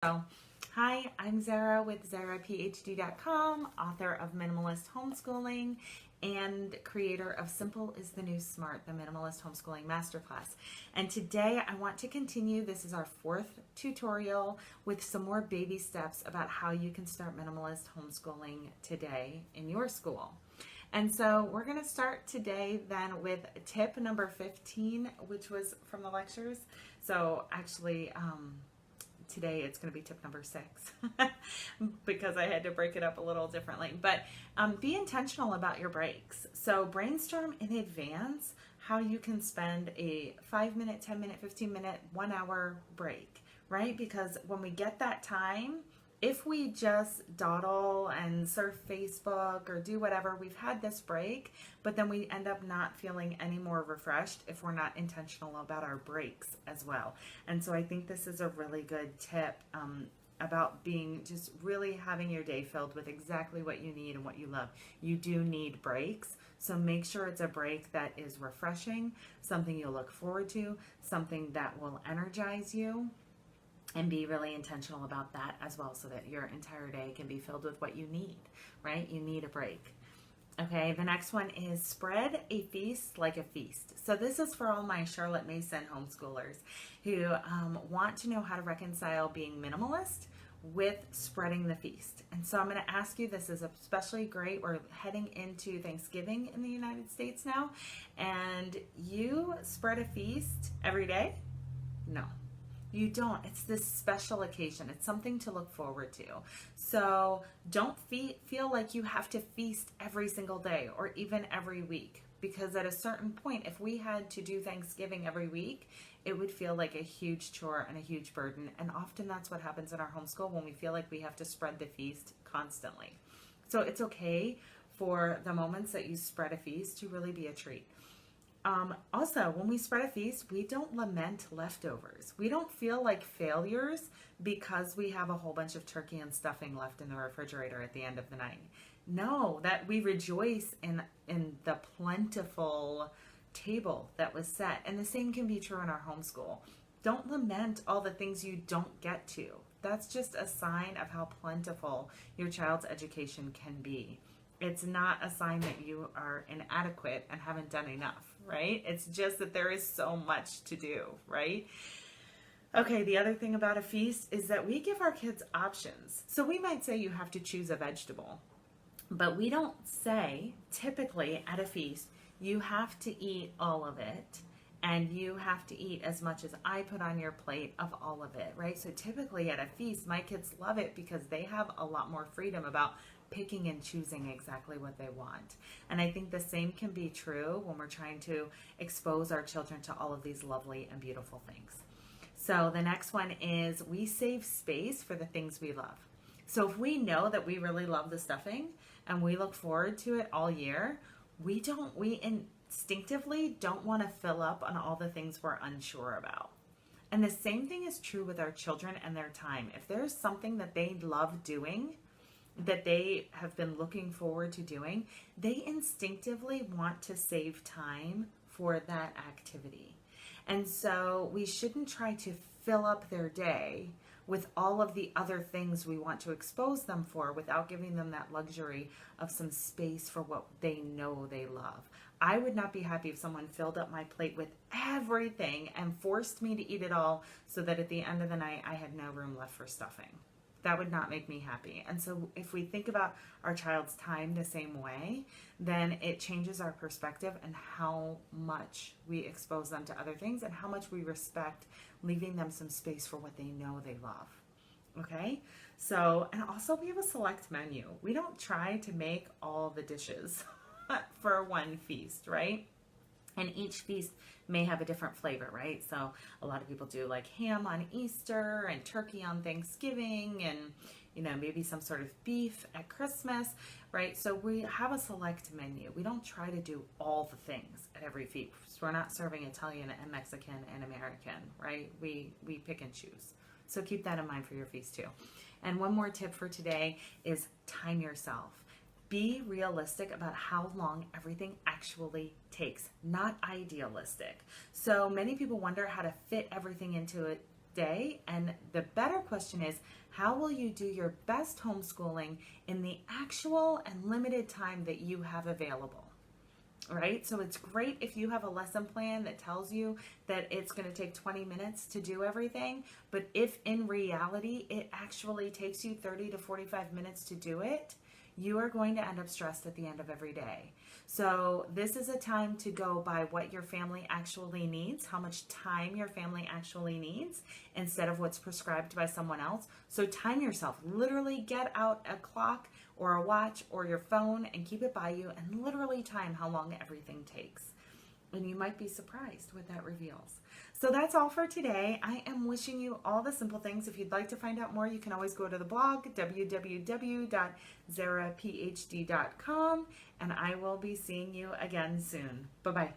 So, hi, I'm Zara with ZaraPhD.com, author of Minimalist Homeschooling and creator of Simple is the New Smart, the Minimalist Homeschooling Masterclass. And today I want to continue. This is our fourth tutorial with some more baby steps about how you can start minimalist homeschooling today in your school. And so we're going to start today then with tip number 15, which was from the lectures. So actually, today it's going to be tip number 6 because I had to break it up a little differently. But be intentional about your breaks. So brainstorm in advance how you can spend a 5-minute, 10-minute, 15-minute, 1-hour break, right? Because when we get that time, if we just dawdle and surf Facebook or do whatever, we've had this break, but then we end up not feeling any more refreshed if we're not intentional about our breaks as well. And so I think this is a really good tip about being just really having your day filled with exactly what you need and what you love. You do need breaks, so make sure it's a break that is refreshing, something you'll look forward to, something that will energize you. And be really intentional about that as well so that your entire day can be filled with what you need, right? You need a break. Okay, the next one is spread a feast like a feast. So this is for all my Charlotte Mason homeschoolers who want to know how to reconcile being minimalist with spreading the feast. And so I'm going to ask you, this is especially great. We're heading into Thanksgiving in the United States now. And you spread a feast every day? No. You don't. It's this special occasion. It's something to look forward to. So don't feel like you have to feast every single day or even every week. Because at a certain point, if we had to do Thanksgiving every week, it would feel like a huge chore and a huge burden. And often that's what happens in our homeschool when we feel like we have to spread the feast constantly. So it's okay for the moments that you spread a feast to really be a treat. Also, when we spread a feast, we don't lament leftovers. We don't feel like failures because we have a whole bunch of turkey and stuffing left in the refrigerator at the end of the night. No, that we rejoice in the plentiful table that was set. And the same can be true in our homeschool. Don't lament all the things you don't get to. That's just a sign of how plentiful your child's education can be. It's not a sign that you are inadequate and haven't done enough, right? It's just that there is so much to do, right? Okay, the other thing about a feast is that we give our kids options. So we might say you have to choose a vegetable, but we don't say typically at a feast, you have to eat all of it and you have to eat as much as I put on your plate of all of it, right? So typically at a feast, my kids love it because they have a lot more freedom about picking and choosing exactly what they want. And I think the same can be true when we're trying to expose our children to all of these lovely and beautiful things. So the next one is we save space for the things we love. So if we know that we really love the stuffing and we look forward to it all year, we instinctively don't want to fill up on all the things we're unsure about. And the same thing is true with our children and their time. If there's something that they love doing, that they have been looking forward to doing, they instinctively want to save time for that activity. And so we shouldn't try to fill up their day with all of the other things we want to expose them for without giving them that luxury of some space for what they know they love. I would not be happy if someone filled up my plate with everything and forced me to eat it all so that at the end of the night I had no room left for stuffing. That would not make me happy. And so if we think about our child's time the same way, then it changes our perspective and how much we expose them to other things and how much we respect leaving them some space for what they know they love. Okay? So, and also we have a select menu. We don't try to make all the dishes for one feast, right? And each feast may have a different flavor, right? So a lot of people do like ham on Easter and turkey on Thanksgiving and, maybe some sort of beef at Christmas, right? So we have a select menu. We don't try to do all the things at every feast. We're not serving Italian and Mexican and American, right? We pick and choose. So keep that in mind for your feast too. And one more tip for today is time yourself. Be realistic about how long everything actually takes, not idealistic. So many people wonder how to fit everything into a day. And the better question is, how will you do your best homeschooling in the actual and limited time that you have available? Right? So it's great if you have a lesson plan that tells you that it's going to take 20 minutes to do everything. But if in reality it actually takes you 30 to 45 minutes to do it, you are going to end up stressed at the end of every day. So this is a time to go by what your family actually needs, how much time your family actually needs, instead of what's prescribed by someone else. So time yourself. Literally get out a clock or a watch or your phone and keep it by you and literally time how long everything takes. And you might be surprised what that reveals. So that's all for today. I am wishing you all the simple things. If you'd like to find out more, you can always go to the blog, www.zaraphd.com, and I will be seeing you again soon. Bye-bye.